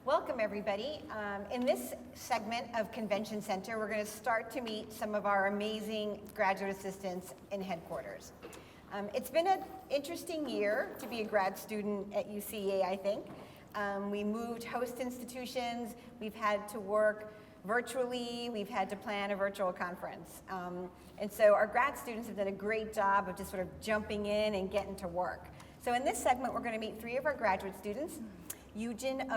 Welcome, everybody. In this segment of Convention Center, we're going to start to meet some of our amazing graduate assistants in headquarters. It's been an interesting year to be a grad student at UCEA, I think. We moved host institutions, we've had to work virtually, we've had to plan a virtual conference. And so our grad students have done a great job of just sort of jumping in and getting to work. So in this segment, we're going to meet three of our graduate students. Gilzene,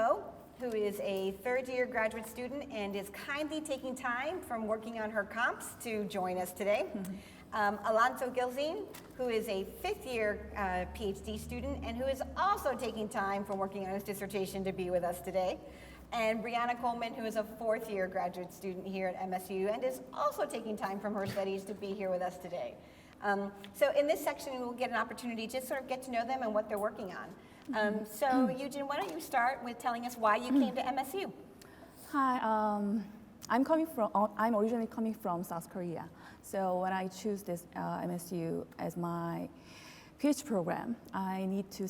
who is a third-year graduate student and is kindly taking time from working on her comps to join us today. Alounso Gilzene, who is a fifth-year PhD student and who is also taking time from working on his dissertation to be with us today. And Briana Coleman, who is a fourth-year graduate student here at MSU and is also taking time from her studies to be here with us today. So in this section, we'll get an opportunity to sort of get to know them and what they're working on. So Gilzene, why don't you start with telling us why you came to MSU? Hi, I'm originally coming from South Korea. So when I choose this MSU as my PhD program, I need to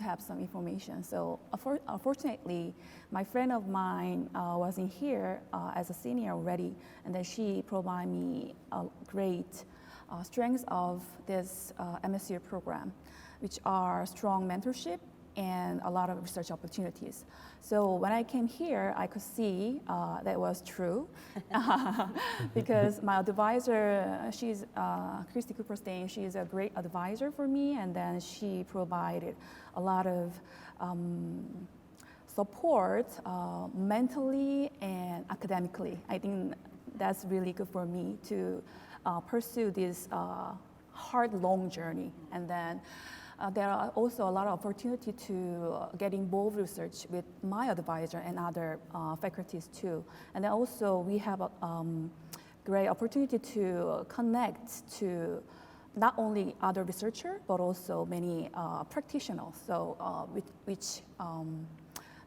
have some information. So unfortunately, my friend of mine was in here as a senior already, and then she provided me a great strengths of this MSU program, which are strong mentorship and a lot of research opportunities. So when I came here, I could see that was true because my advisor, she's Christy Cooperstein, she's a great advisor for me, and then she provided a lot of support mentally and academically. I think that's really good for me to pursue this hard, long journey. And then there are also a lot of opportunity to get involved research with my advisor and other faculties too. And then also we have a great opportunity to connect to not only other researchers, but also many practitioners, so which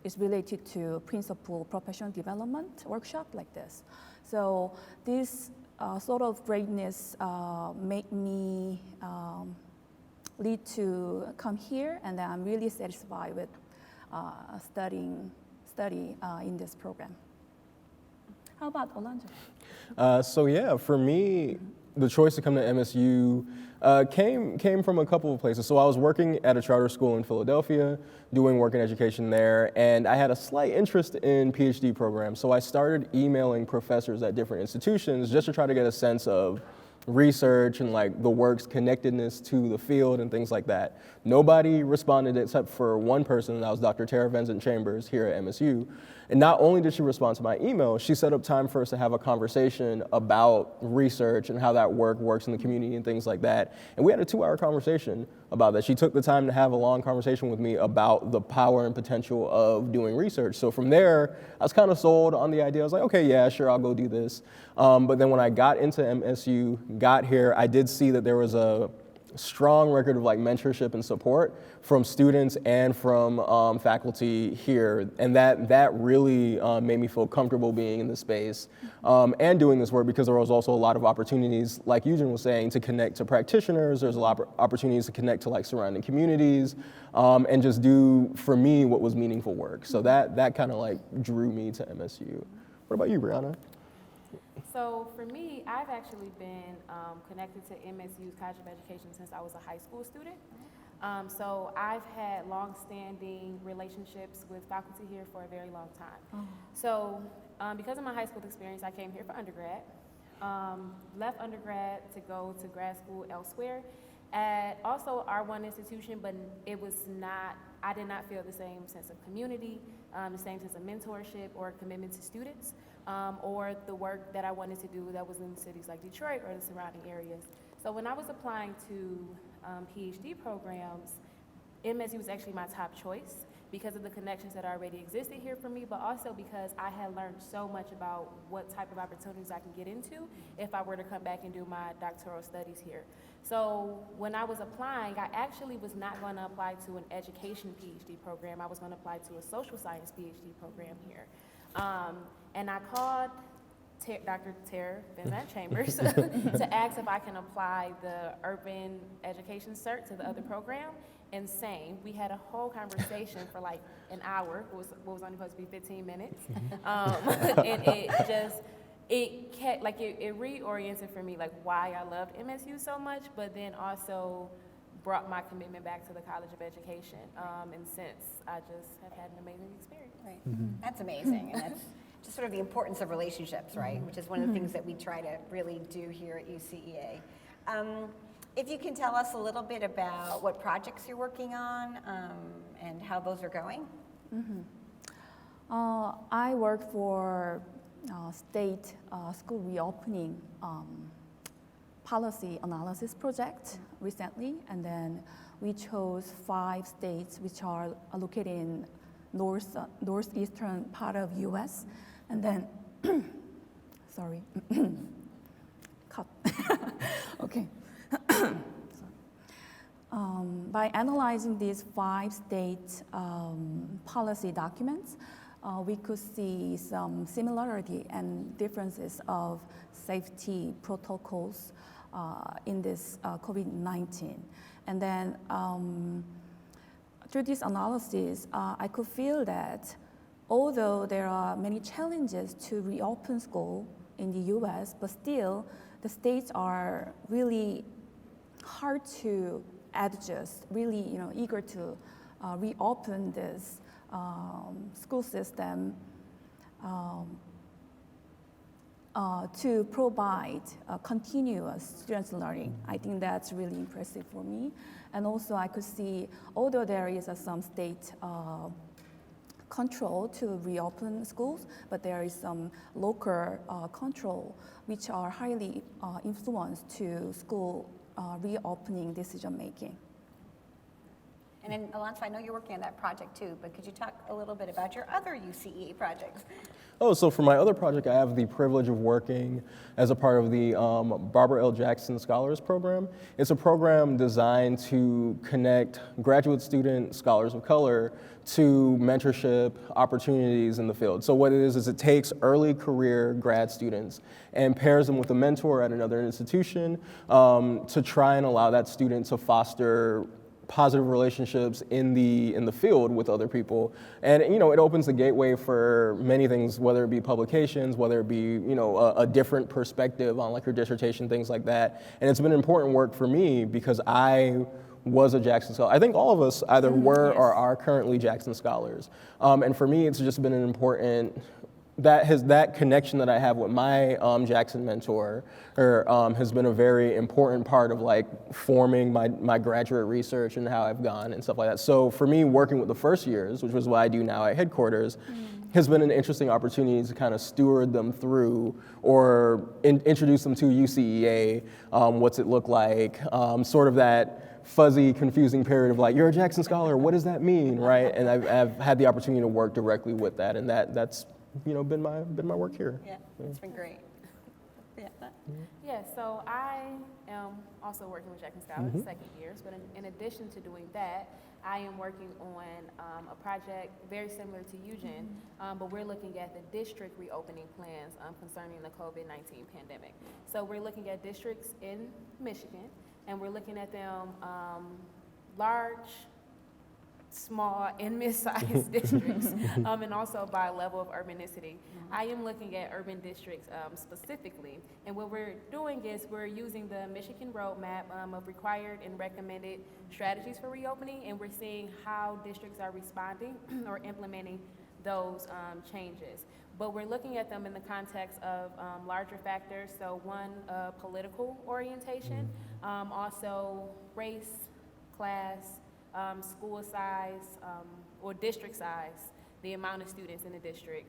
is related to principal professional development workshop like this. So this sort of greatness made me lead to come here, and then I'm really satisfied with study in this program. How about Alounso? So yeah, for me, the choice to come to MSU came from a couple of places. So I was working at a charter school in Philadelphia, doing work in education there, and I had a slight interest in PhD programs. So I started emailing professors at different institutions just to try to get a sense of research and like the work's connectedness to the field and things like that. Nobody responded except for one person, and that was Dr. Tara Vincent Chambers here at MSU. And not only did she respond to my email, she set up time for us to have a conversation about research and how that work works in the community and things like that. And we had a 2-hour conversation about that. She took the time to have a long conversation with me about the power and potential of doing research. So from there, I was kind of sold on the idea. I was like, okay, yeah, sure, I'll go do this. But then when I got into MSU, got here, I did see that there was a strong record of like mentorship and support from students and from faculty here, and that really made me feel comfortable being in the space and doing this work, because there was also a lot of opportunities, like Gilzene was saying, to connect to practitioners. There's a lot of opportunities to connect to like surrounding communities and just do, for me, what was meaningful work. So that kind of like drew me to MSU. What about you, Briana? So for me, I've actually been connected to MSU's College of Education since I was a high school student. So I've had long-standing relationships with faculty here for a very long time. So because of my high school experience, I came here for undergrad, left undergrad to go to grad school elsewhere at also our one institution, but it was not, I did not feel the same sense of community, the same sense of mentorship or commitment to students, or the work that I wanted to do that was in cities like Detroit or the surrounding areas. So when I was applying to PhD programs, MSU was actually my top choice because of the connections that already existed here for me, but also because I had learned so much about what type of opportunities I can get into if I were to come back and do my doctoral studies here. So when I was applying, I actually was not going to apply to an education PhD program. I was going to apply to a social science PhD program here. And I called Dr. Tara Vincent Chambers to ask if I can apply the urban education cert to the other program. insane. We had a whole conversation for like an hour. What was only supposed to be 15 minutes. And it reoriented for me like why I loved MSU so much, but then also brought my commitment back to the College of Education. And since I just have had an amazing experience. Right. That's amazing. And that's just sort of the importance of relationships, right? Which is one of the things that we try to really do here at UCEA. If you can tell us a little bit about what projects you're working on and how those are going. I work for state school reopening policy analysis project recently, and then we chose 5 states which are located in northeastern part of U.S. and then, sorry, cut. Okay. By analyzing these 5 state policy documents, we could see some similarity and differences of safety protocols in this COVID-19. And then through this analysis, I could feel that although there are many challenges to reopen school in the US, but still the states are really hard to adjust, really eager to reopen this school system to provide continuous students' learning. I think that's really impressive for me. And also I could see, although there is some state control to reopen schools, but there is some local control which are highly influenced to school reopening decision making. And then, Alounso, I know you're working on that project too, but could you talk a little bit about your other UCEA projects? Oh, so for my other project, I have the privilege of working as a part of the Barbara L. Jackson Scholars Program. It's a program designed to connect graduate student scholars of color to mentorship opportunities in the field. So what it is it takes early career grad students and pairs them with a mentor at another institution to try and allow that student to foster positive relationships in the field with other people. And it opens the gateway for many things, whether it be publications, whether it be a different perspective on like your dissertation, things like that. And it's been important work for me because I was a Jackson Scholar. I think all of us either were or are currently Jackson Scholars. And for me, it's just been an important, that connection that I have with my Jackson mentor has been a very important part of like forming my graduate research and how I've gone and stuff like that. So for me, working with the first years, which was what I do now at headquarters, has been an interesting opportunity to kind of steward them through or introduce them to UCEA, what's it look like, sort of that fuzzy, confusing period of like, you're a Jackson Scholar, what does that mean, right? And I've had the opportunity to work directly with that, and that's been my work here. Yeah, it's been great. Yeah, so I am also working with Jackson Scholars second years, but in addition to doing that, I am working on a project very similar to Eugene, but we're looking at the district reopening plans concerning the COVID-19 pandemic. So we're looking at districts in Michigan, and we're looking at them large, small, and mid-sized districts, and also by level of urbanicity. I am looking at urban districts specifically, and what we're doing is we're using the Michigan roadmap of required and recommended strategies for reopening, and we're seeing how districts are responding or implementing those changes. But we're looking at them in the context of larger factors, so one, political orientation, also race, class, school size, or district size, the amount of students in the district.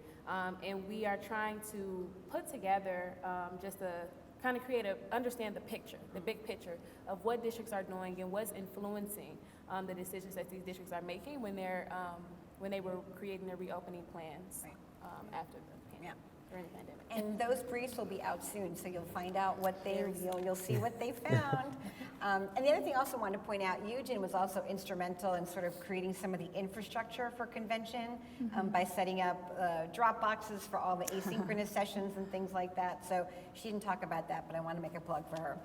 And we are trying to put together just to kind of understand the picture, the big picture of what districts are doing and what's influencing the decisions that these districts are making when they were creating their reopening plans after the pandemic. during the pandemic. And those briefs will be out soon, so you'll find out what you'll see what they found. And the other thing I also wanted to point out, Eugene was also instrumental in sort of creating some of the infrastructure for convention by setting up drop boxes for all the asynchronous sessions and things like that. So she didn't talk about that, but I want to make a plug for her.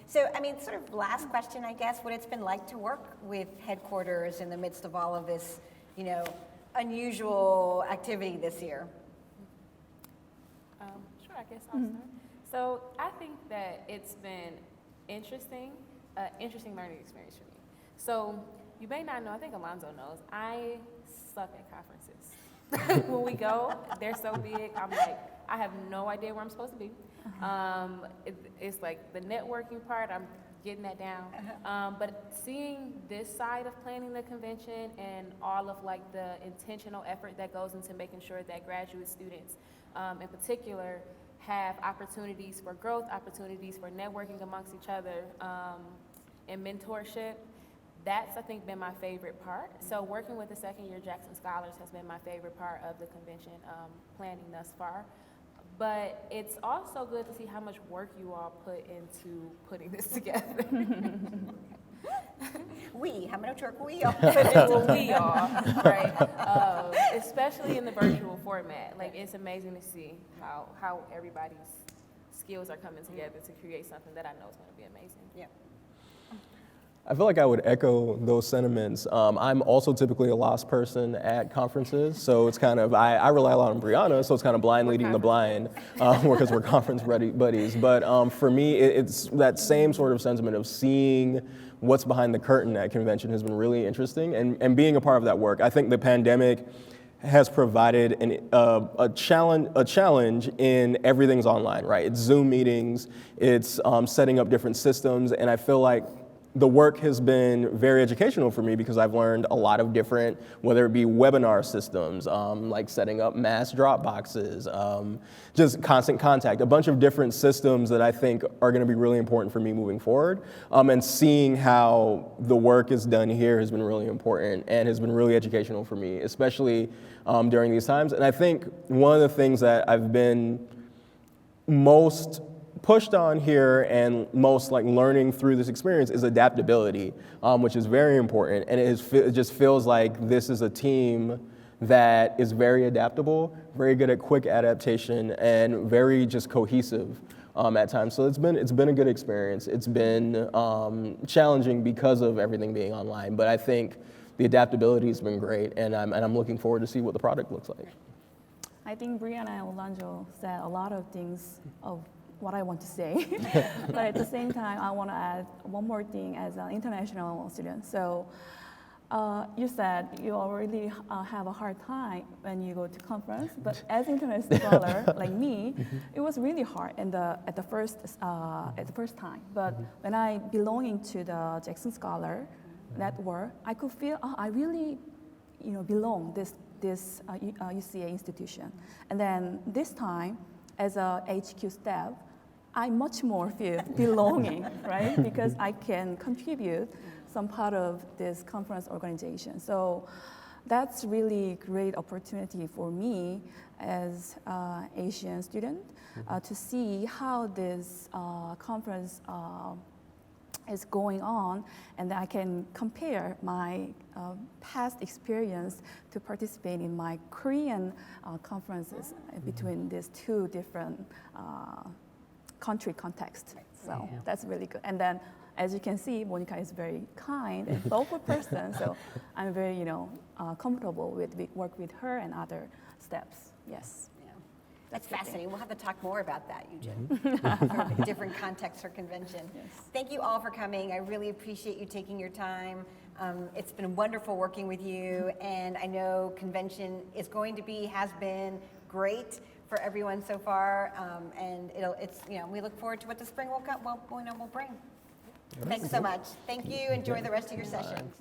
So, I mean, sort of last question, I guess, what it's been like to work with headquarters in the midst of all of this, you know, unusual activity this year. Sure, I guess I'll start. So I think that it's been interesting learning experience for me. So you may not know, I think Alounso knows, I suck at conferences. When we go, they're so big, I'm like, I have no idea where I'm supposed to be. It's like the networking part, I'm getting that down. But seeing this side of planning the convention and all of like the intentional effort that goes into making sure that graduate students in particular have opportunities for growth, opportunities for networking amongst each other, and mentorship. That's, I think, been my favorite part. So working with the second-year Jackson Scholars has been my favorite part of the convention planning thus far. But it's also good to see how much work you all put into putting this together. How much work we all Well, we are, right? Especially in the virtual format. Like, it's amazing to see how everybody's skills are coming together to create something that I know is going to be amazing. Yeah. I feel like I would echo those sentiments. I'm also typically a lost person at conferences, so it's kind of, I rely a lot on Briana, so it's kind of blind leading the blind, because we're conference buddies. But for me, it's that same sort of sentiment of seeing what's behind the curtain at convention has been really interesting, and being a part of that work. I think the pandemic has provided a challenge in everything's online, right? It's Zoom meetings, it's setting up different systems, and I feel like the work has been very educational for me because I've learned a lot of different, whether it be webinar systems, like setting up mass drop boxes, just constant contact, a bunch of different systems that I think are going to be really important for me moving forward. And seeing how the work is done here has been really important and has been really educational for me, especially during these times. And I think one of the things that I've been most pushed on here and most like learning through this experience is adaptability, which is very important. And it just feels like this is a team that is very adaptable, very good at quick adaptation, and very just cohesive at times. So it's been a good experience. It's been challenging because of everything being online, but I think the adaptability has been great, and I'm looking forward to see what the product looks like. I think Briana and Alounso said a lot of things of what I want to say, but at the same time, I want to add one more thing as an international student. So you said you already have a hard time when you go to conference, but as an international scholar like me, it was really hard at the first time. But when I belonging to the Jackson Scholar Network, I could feel I really, belong this UCEA institution. And then this time, as a HQ staff, I much more feel belonging, right? Because I can contribute some part of this conference organization. So that's really great opportunity for me as an Asian student to see how this conference is going on, and I can compare my past experience to participate in my Korean conferences between these two different country contexts. So that's really good. And then, as you can see, Mónica is very kind and thoughtful person. So I'm very, comfortable with work with her and other staffs. Yes. That's fascinating. We'll have to talk more about that, Eugene. Sort of different contexts for convention. Yes. Thank you all for coming. I really appreciate you taking your time. It's been wonderful working with you, and I know convention is going to be, has been great for everyone so far, and we look forward to what the spring will bring. Thanks so much. Thank you. Enjoy the rest of your sessions.